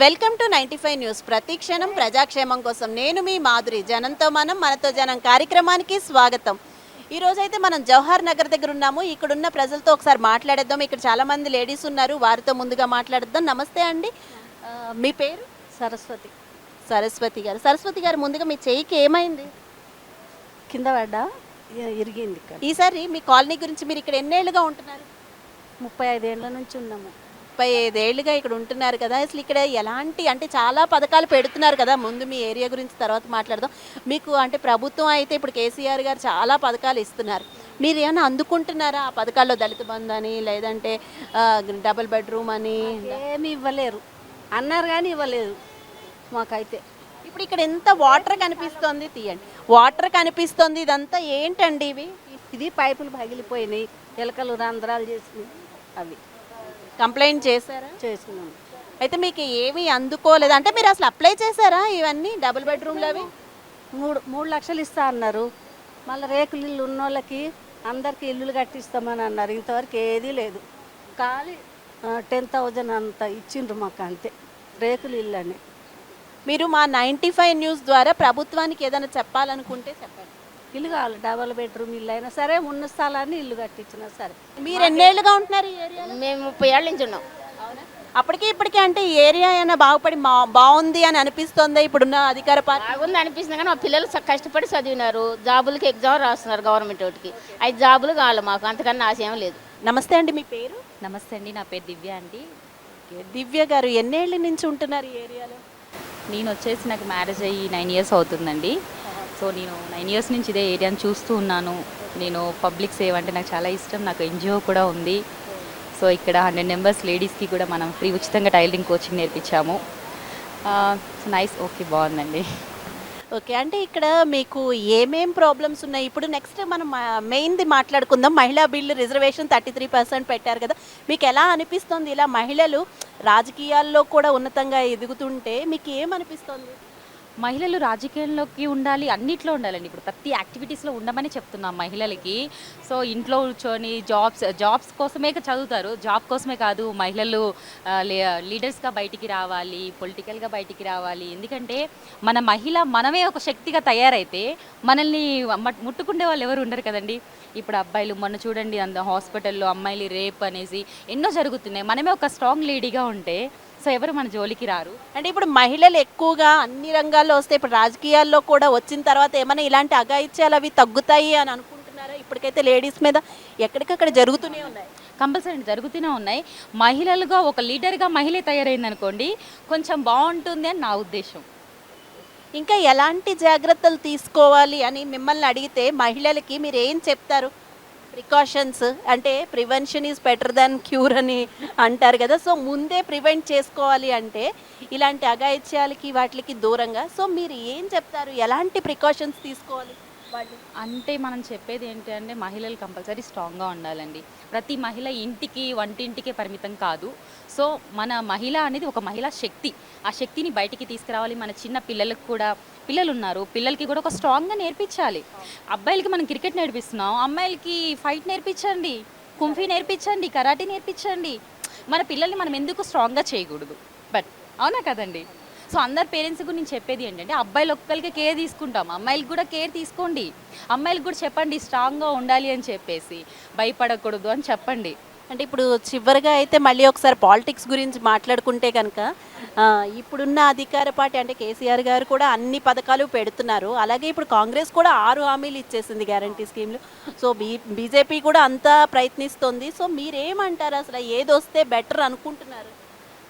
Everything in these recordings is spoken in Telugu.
Welcome to 95 news. ప్రతి క్షణం ప్రజాక్షేమం కోసం నేను మీ మాధురి. జనంతో మనం మనతో జనం కార్యక్రమానికి స్వాగతం. ఈ రోజైతే మనం జవహర్ నగర్ దగ్గర ఉన్నాము. ఇక్కడున్న ప్రజలతో ఒకసారి మాట్లాడేద్దాం. ఇక్కడ చాలా మంది లేడీస్ ఉన్నారు, వారితో ముందుగా మాట్లాడేద్దాం. నమస్తే అండి, మీ పేరు? సరస్వతి. సరస్వతి గారు. సరస్వతి గారు, ముందుగా మీ చేయికి ఏమైంది? కింద పడ్డా ఇరిగింది. ఇక్కడ ఈసారి మీ కాలనీ గురించి, మీరు ఇక్కడ ఎన్నేళ్లుగా ఉంటున్నారు? 35 ఏళ్ళ నుంచి ఉన్నాము. 35 ఏళ్ళుగా ఇక్కడ ఉంటున్నారు కదా. అసలు ఇక్కడ ఎలాంటి అంటే చాలా పథకాలు పెడుతున్నారు కదా. ముందు మీ ఏరియా గురించి తర్వాత మాట్లాడదాం. మీకు అంటే ప్రభుత్వం అయితే ఇప్పుడు కేసీఆర్ గారు చాలా పథకాలు ఇస్తున్నారు. మీరు ఏమైనా అందుకుంటున్నారా ఆ పథకాల్లో? దళిత బంధు అని, లేదంటే డబుల్ బెడ్రూమ్ అని ఏమి ఇవ్వలేరు అన్నారు కానీ ఇవ్వలేదు మాకైతే. ఇప్పుడు ఇక్కడ ఎంత వాటర్ కనిపిస్తోంది, తీయండి. వాటర్ కనిపిస్తోంది, ఇదంతా ఏంటండి ఇవి? ఇది పైపులు పగిలిపోయినాయి, ఎలకలు రంధ్రాలు చేసినాయి. అవి కంప్లైంట్ చేశారా? చేసినాము. అయితే మీకు ఏమీ అందుకోలేదు అంటే మీరు అసలు అప్లై చేశారా ఇవన్నీ డబుల్ బెడ్రూమ్లు అవి? 3 లక్షలు ఇస్తా అన్నారు. మళ్ళీ రేకులు ఇల్లు ఉన్న వాళ్ళకి అందరికీ ఇల్లులు కట్టిస్తామని అన్నారు. ఇంతవరకు ఏదీ లేదు. ఖాళీ 10,000 అంత ఇచ్చిండ్రు మాకు, అంతే. రేకులు ఇల్లు అని. మీరు మా 95 న్యూస్ ద్వారా ప్రభుత్వానికి ఏదైనా చెప్పాలనుకుంటే చెప్పండి. ఇల్లు కావాలి, డబల్ బెడ్రూమ్ ఇల్లు అయినా సరే, ఉన్న స్థలాన్ని ఇల్లు కట్టించినా సరే. మీరు ఎన్నేళ్ళుగా ఉంటున్నారు ఈ ఏరియాలో? మేము 30 ఏళ్ళ నుంచి ఉన్నాం. అప్పటికి ఇప్పటికీ అంటే ఈ ఏరియా అయినా బాగుపడి బాగుంది అని అనిపిస్తుందా ఇప్పుడున్న అధికార పార్టీ? బాగుంది అనిపిస్తుంది కానీ మా పిల్లలు కష్టపడి చదివినారు, జాబులకి ఎగ్జామ్ రాస్తున్నారు గవర్నమెంట్ వాటికి. 5 జాబులు కావాలి మాకు, అంతకన్నా ఆశ ఏం లేదు. నమస్తే అండి, మీ పేరు? నమస్తే అండి, నా పేరు దివ్య అండి. దివ్య గారు, ఎన్నేళ్ళ నుంచి ఉంటున్నారు ఈ ఏరియాలో? నేను వచ్చేసి నాకు మ్యారేజ్ అయ్యి 9 ఇయర్స్ అవుతుందండి. సో నేను 9 ఇయర్స్ నుంచి ఇదే ఏరియాని చూస్తూ ఉన్నాను. నేను పబ్లిక్ సేవ్ అంటే నాకు చాలా ఇష్టం. నాకు ఎన్జిఓ కూడా ఉంది. సో ఇక్కడ 100 మెంబర్స్ లేడీస్కి కూడా మనం ఫ్రీ ఉచితంగా టైలరింగ్ కోచింగ్ నేర్పించాము. సో నైస్, ఓకే, బాగుందండి. ఓకే, అంటే ఇక్కడ మీకు ఏమేం ప్రాబ్లమ్స్ ఉన్నాయి? ఇప్పుడు నెక్స్ట్ మనం మెయిన్ది మాట్లాడుకుందాం. మహిళా బిల్లు రిజర్వేషన్ 33% పెట్టారు కదా. మీకు ఎలా అనిపిస్తుంది ఇలా మహిళలు రాజకీయాల్లో కూడా ఉన్నతంగా ఎదుగుతుంటే మీకు ఏమనిపిస్తుంది? మహిళలు రాజకీయంలోకి ఉండాలి, అన్నిట్లో ఉండాలండి. ఇప్పుడు ప్రతి యాక్టివిటీస్లో ఉండమని చెప్తున్నాం మహిళలకి. సో ఇంట్లో కూర్చొని జాబ్స్ కోసమే చదువుతారు, జాబ్ కోసమే కాదు. మహిళలు లీడర్స్గా బయటికి రావాలి, పొలిటికల్గా బయటికి రావాలి. ఎందుకంటే మన మహిళ మనమే ఒక శక్తిగా తయారైతే మనల్ని ముట్టుకునే వాళ్ళు ఎవరు ఉండరు కదండి. ఇప్పుడు అబ్బాయిలు మొన్న చూడండి, హాస్పిటల్లో అమ్మాయిలు రేప్ అనేసి ఎన్నో జరుగుతున్నాయి. మనమే ఒక స్ట్రాంగ్ లేడీగా ఉంటే సో ఎవరు మన జోలికి రారు. అంటే ఇప్పుడు మహిళలు ఎక్కువగా అన్ని రంగాల్లో వస్తే ఇప్పుడు రాజకీయాల్లో కూడా వచ్చిన తర్వాత ఏమైనా ఇలాంటి అఘాయిత్యాలు అవి తగ్గుతాయి అని అనుకుంటున్నారా? ఇప్పటికైతే లేడీస్ మీద ఎక్కడికక్కడ జరుగుతూనే ఉన్నాయి. కంపల్సరీ జరుగుతూనే ఉన్నాయి. మహిళలుగా ఒక లీడర్గా మహిళ తయారైంది అనుకోండి, కొంచెం బాగుంటుంది అని నా ఉద్దేశం. ఇంకా ఎలాంటి జాగ్రత్తలు తీసుకోవాలి అని మిమ్మల్ని అడిగితే మహిళలకి మీరు ఏం చెప్తారు? ప్రికాషన్స్ అంటే prevention is better than cure అని అంటారు కదా. సో ముందే ప్రివెంట్ చేసుకోవాలి అంటే ఇలాంటి అఘాయిత్యాలకి వాటికి దూరంగా. సో మీరు ఏం చెప్తారు, ఎలాంటి ప్రికాషన్స్ తీసుకోవాలి వాళ్ళు? అంటే మనం చెప్పేది ఏంటి అంటే మహిళలు కంపల్సరీ స్ట్రాంగ్గా ఉండాలండి. ప్రతి మహిళ ఇంటికి వంటింటికే పరిమితం కాదు. సో మన మహిళ అనేది ఒక మహిళా శక్తి. ఆ శక్తిని బయటికి తీసుకురావాలి. మన చిన్న పిల్లలకు కూడా, పిల్లలు ఉన్నారు, పిల్లలకి కూడా ఒక స్ట్రాంగ్గా నేర్పించాలి. అబ్బాయిలకి మనం క్రికెట్ నేర్పిస్తున్నాం, అమ్మాయిలకి ఫైట్ నేర్పించండి, కుంఫీ నేర్పించండి, కరాటే నేర్పించండి. మన పిల్లల్ని మనం ఎందుకు స్ట్రాంగ్గా చేయకూడదు? బట్ అవునా కదండి. సో అందరు పేరెంట్స్ గురించి చెప్పేది ఏంటంటే అబ్బాయిలు ఒక్కరికి కేర్ తీసుకుంటాం, అమ్మాయిలకు కూడా కేర్ తీసుకోండి. అమ్మాయిలకు కూడా చెప్పండి స్ట్రాంగ్గా ఉండాలి అని చెప్పేసి, భయపడకూడదు అని చెప్పండి. అంటే ఇప్పుడు చివరిగా అయితే మళ్ళీ ఒకసారి పాలిటిక్స్ గురించి మాట్లాడుకుంటే కనుక ఇప్పుడున్న అధికార పార్టీ అంటే కేసీఆర్ గారు కూడా అన్ని పథకాలు పెడుతున్నారు. అలాగే ఇప్పుడు కాంగ్రెస్ కూడా 6 హామీలు ఇచ్చేసింది గ్యారంటీ స్కీమ్లు. సో బీజేపీ కూడా అంతా ప్రయత్నిస్తుంది. సో మీరేమంటారు, అసలు ఏది వస్తే బెటర్ అనుకుంటున్నారు?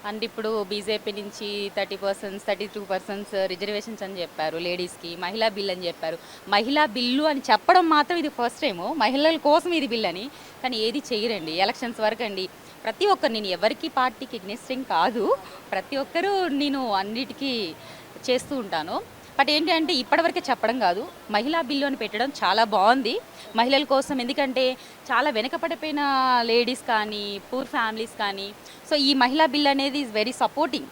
అండ్ ఇప్పుడు బీజేపీ నుంచి 30%, 32% రిజర్వేషన్స్ అని చెప్పారు లేడీస్కి. మహిళా బిల్ అని చెప్పారు. మహిళా బిల్లు అని చెప్పడం మాత్రం ఇది ఫస్ట్ టైము, మహిళల కోసం ఇది బిల్ అని. కానీ ఏది చేయరండి ఎలక్షన్స్ వరకు అండి. ప్రతి ఒక్కరు, నేను ఎవరికి పార్టీకి ఎగ్నెస్టింగ్ కాదు, ప్రతి ఒక్కరూ నేను అన్నిటికీ చేస్తూ ఉంటాను. బట్ ఏంటి అంటే ఇప్పటివరకే చెప్పడం కాదు, మహిళా బిల్లు అని పెట్టడం చాలా బాగుంది మహిళల కోసం. ఎందుకంటే చాలా వెనకపడిపోయిన లేడీస్ కానీ, పూర్ ఫ్యామిలీస్ కానీ, సో ఈ మహిళా బిల్ అనేది ఈజ్ వెరీ సపోర్టింగ్.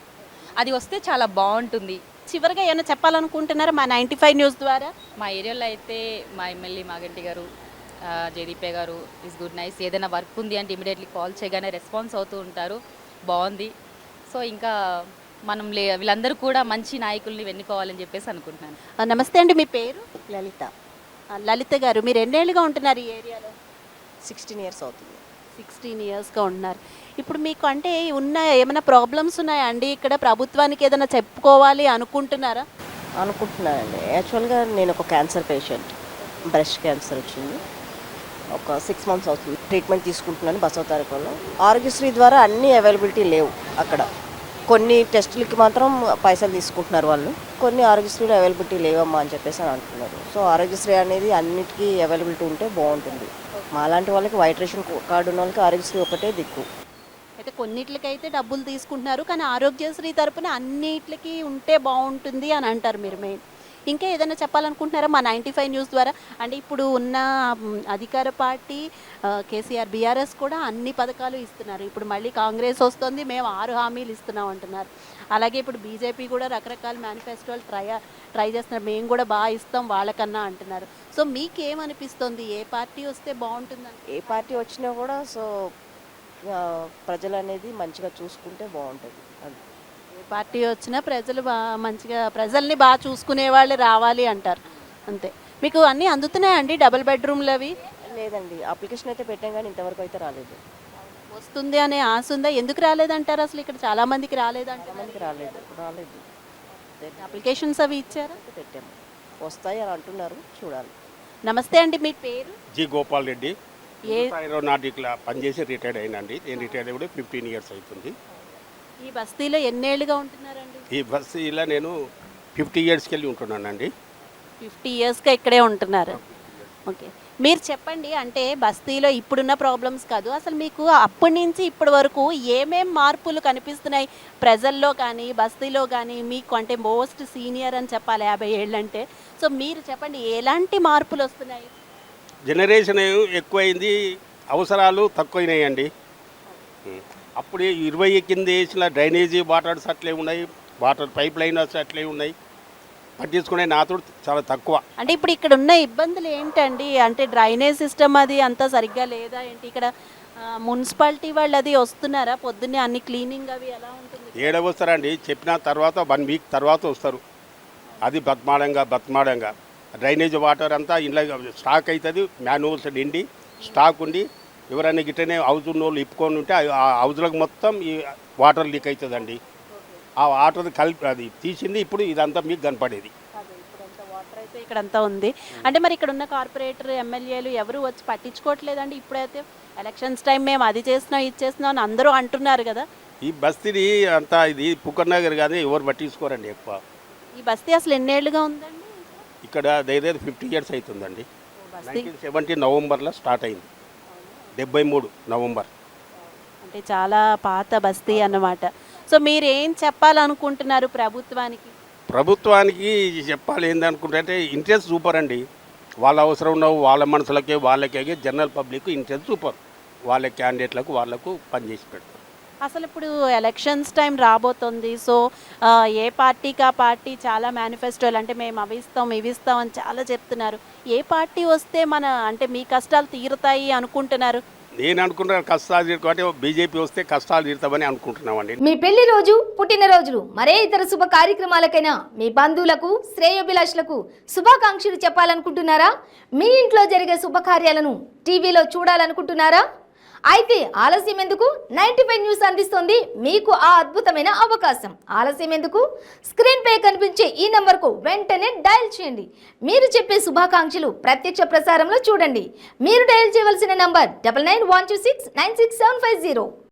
అది వస్తే చాలా బాగుంటుంది. చివరిగా ఏమైనా చెప్పాలనుకుంటున్నారా మా 95 న్యూస్ ద్వారా? మా ఏరియాలో అయితే మా ఎమ్మెల్యే మాగంటి గారు, జయదీపే గారు ఈజ్ గుడ్ నైస్. ఏదైనా వర్క్ ఉంది అంటే ఇమీడియట్లీ కాల్ చేయగానే రెస్పాన్స్ అవుతూ ఉంటారు, బాగుంది. సో ఇంకా మనం వీళ్ళందరూ కూడా మంచి నాయకుల్ని ఎన్నుకోవాలని చెప్పేసి అనుకుంటున్నాను. నమస్తే అండి, మీ పేరు? లలిత. లలిత గారు, మీరు ఎన్నేళ్ళుగా ఉంటున్నారు ఈ ఏరియాలో? 16 ఇయర్స్ అవుతుంది. 16 ఇయర్స్గా ఉంటున్నారు. ఇప్పుడు మీకు అంటే ఉన్న ఏమైనా ప్రాబ్లమ్స్ ఉన్నాయా అండి ఇక్కడ? ప్రభుత్వానికి ఏదైనా చెప్పుకోవాలి అనుకుంటున్నారా? అనుకుంటున్నానండి. యాక్చువల్గా నేను ఒక క్యాన్సర్ పేషెంట్, బ్రెస్ట్ క్యాన్సర్ వచ్చింది. ఒక 6 మంత్స్ అవుతుంది ట్రీట్మెంట్ తీసుకుంటున్నాను బసవతారకంలో. ఆరోగ్యశ్రీ ద్వారా అన్నీ అవైలబిలిటీ లేవు అక్కడ. కొన్ని టెస్టులకి మాత్రం పైసలు తీసుకుంటున్నారు వాళ్ళు, కొన్ని ఆరోగ్యశ్రీలో అవైలబిలిటీ లేవమ్మా అని చెప్పేసి అని అంటున్నారు. సో ఆరోగ్యశ్రీ అనేది అన్నిటికీ అవైలబిలిటీ ఉంటే బాగుంటుంది. మాలాంటి వాళ్ళకి వైట్ రేషన్ కార్డు ఉన్న వాళ్ళకి ఆరోగ్యశ్రీ ఒకటే దిక్కు. అయితే కొన్నిట్లకైతే డబ్బులు తీసుకుంటున్నారు, కానీ ఆరోగ్యశ్రీ తరపున అన్నిట్లకి ఉంటే బాగుంటుంది అని అంటారు మీరు మెయిన్. ఇంకా ఏదైనా చెప్పాలనుకుంటున్నారా మా 95 న్యూస్ ద్వారా? అంటే ఇప్పుడు ఉన్న అధికార పార్టీ కేసీఆర్ బీఆర్ఎస్ కూడా అన్ని పథకాలు ఇస్తున్నారు. ఇప్పుడు మళ్ళీ కాంగ్రెస్ వస్తుంది, మేము 6 హామీలు ఇస్తున్నాం అంటున్నారు. అలాగే ఇప్పుడు బీజేపీ కూడా రకరకాల మేనిఫెస్టోలు ట్రై చేస్తున్నారు, మేము కూడా బాగా ఇస్తాం వాళ్ళకన్నా అంటున్నారు. సో మీకేమనిపిస్తుంది, ఏ పార్టీ వస్తే బాగుంటుందని? ఏ పార్టీ వచ్చినా కూడా సో ప్రజలు అనేది మంచిగా చూసుకుంటే బాగుంటుంది. ఏ పార్టీ వచ్చినా ప్రజలు మంచిగా ప్రజల్ని బాగా చూసుకునే వాళ్ళు రావాలి అంటారు, అంతే. మీకు అన్నీ అందుతున్నాయండి డబుల్ బెడ్రూమ్లు అవి? లేదండి, అప్లికేషన్ అయితే పెట్టాం కానీ ఇంతవరకు అయితే రాలేదు. వస్తుంది అనే ఆశ ఉందా? ఎందుకు రాలేదంటారు అసలు? ఇక్కడ చాలా మందికి రాలేదంటారు. మందికి రాలేదు. అప్లికేషన్స్ అవి ఇచ్చారా? పెట్టాము, వస్తాయి అని అంటున్నారు, చూడాలి. నమస్తే అండి, మీ పేరు? జి గోపాల్ రెడ్డి. ఏ ఏరోనాటిక్లా పనిచేసి రిటైర్డ్ అయినండి. నేను రిటైర్డ్ అయ్యి కూడా 15 ఇయర్స్ అవుతుంది. ఈ బస్తీలో ఎన్నేళ్ళుగా ఉంటున్నారండి? ఈ బస్సు ఇలా నేను 50 ఇయర్స్కి వెళ్ళి ఉంటున్నానండి. 50 ఇయర్స్గా ఇక్కడే ఉంటున్నారు. ఓకే, మీరు చెప్పండి, అంటే బస్తీలో ఇప్పుడున్న ప్రాబ్లమ్స్ కాదు, అసలు మీకు అప్పటి నుంచి ఇప్పటి వరకు ఏమేం మార్పులు కనిపిస్తున్నాయి ప్రజల్లో కానీ బస్తీలో కానీ? మీకు అంటే మోస్ట్ సీనియర్ అని చెప్పాలి 50 ఏళ్ళు అంటే. సో మీరు చెప్పండి, ఎలాంటి మార్పులు వస్తున్నాయి? జనరేషన్ ఎక్కువైంది, అవసరాలు తక్కువైనాయండి. అప్పుడు 20 కింద వేసిన డ్రైనేజీ వాటర్స్ అట్లే ఉన్నాయి, వాటర్ పైప్ లైనర్స్ అట్లే ఉన్నాయి, పట్టించుకునే నాతో చాలా తక్కువ. అంటే ఇప్పుడు ఇక్కడ ఉన్న ఇబ్బందులు ఏంటండి? అంటే డ్రైనేజ్ సిస్టమ్ అది అంతా సరిగ్గా లేదా ఏంటి? ఇక్కడ మున్సిపాలిటీ వాళ్ళు అది వస్తున్నారా పొద్దున్నే అన్ని క్లీనింగ్ అవి ఎలా ఉంటుంది? వస్తారండి, చెప్పిన తర్వాత 1 వీక్ తర్వాత వస్తారు. అది బత్మాడంగా డ్రైనేజ్ వాటర్ అంతా ఇంట్లో స్టాక్ అవుతుంది, మ్యాన్హోల్స్ నిండి స్టాక్ ఉండి ఎవరైనా గిట్టనే హౌస్ ఉన్న వాళ్ళు ఇప్పుకొని ఉంటే ఆ హౌస్లకు మొత్తం ఈ వాటర్ లీక్ అవుతుందండి. ఆ వాటర్ కలిపి అది తీసింది ఇప్పుడు ఇదంతా మీకు కనపడేది. వాటర్ అయితే ఇక్కడంతా ఉంది. అంటే మరి ఇక్కడ ఉన్న కార్పొరేటర్ ఎమ్మెల్యేలు ఎవరు వచ్చి పట్టించుకోవట్లేదండి? ఇప్పుడైతే ఎలక్షన్స్ టైం మేము అది చేస్తున్నాం ఇది చేస్తున్నాం అని అందరూ అంటున్నారు కదా. ఈ బస్తీని అంతా ఇది పుకర్నగర్ కానీ ఎవరు పట్టించుకోరండి ఎక్కువ. ఈ బస్తీ అసలు ఎన్నేళ్ళుగా ఉందండి? ఇక్కడ దగ్గర 50 ఇయర్స్ అవుతుందండి. 1970 నవంబర్లో స్టార్ట్ అయింది, 73 నవంబర్. అంటే చాలా పాత బస్తీ అన్నమాట. సో మీరు ఏం చెప్పాలనుకుంటున్నారు ప్రభుత్వానికి? ప్రభుత్వానికి చెప్పాలి ఏందనుకుంటే ఇంట్రెస్ట్ సూపర్ అండి. వాళ్ళ అవసరం ఉన్న వాళ్ళ మనసులకే వాళ్ళకే జనరల్ పబ్లిక్ ఇంట్రెస్ట్ సూపర్. వాళ్ళ క్యాండిడేట్లకు వాళ్ళకు పనిచేసి పెడతారు. అసలు ఇప్పుడు ఎలక్షన్స్ టైం రాబోతుంది. సో ఏ పార్టీకి ఆ పార్టీ చాలా మేనిఫెస్టోలు అంటే మేము అవి ఇస్తాం ఇవి ఇస్తాం అని చాలా చెప్తున్నారు. ఏ పార్టీ వస్తే మన అంటే మీ కష్టాలు తీరుతాయి అనుకుంటున్నారు? నేను అనుకుంటున్నాను కష్టాలు తీరుకుంటే బీజేపీ వస్తే కష్టాలు తీరుతామని అనుకుంటున్నామండి. మీ పెళ్లి రోజు, పుట్టినరోజులు, మరే ఇతర శుభ కార్యక్రమాలకైనా మీ బంధువులకు, శ్రేయోభిలాషులకు శుభాకాంక్షలు చెప్పాలనుకుంటున్నారా? మీ ఇంట్లో జరిగే శుభకార్యాలను టీవీలో చూడాలనుకుంటున్నారా? అయితే ఆలస్యం ఎందుకు? 95 న్యూస్ అందిస్తుంది మీకు ఆ అద్భుతమైన అవకాశం. ఆలస్యం ఎందుకు? స్క్రీన్ పై కనిపించే ఈ నంబర్కు వెంటనే డయల్ చేయండి. మీరు చెప్పే శుభాకాంక్షలు ప్రత్యక్ష ప్రసారంలో చూడండి. మీరు డయల్ చేయవలసిన నంబర్ 9912696750.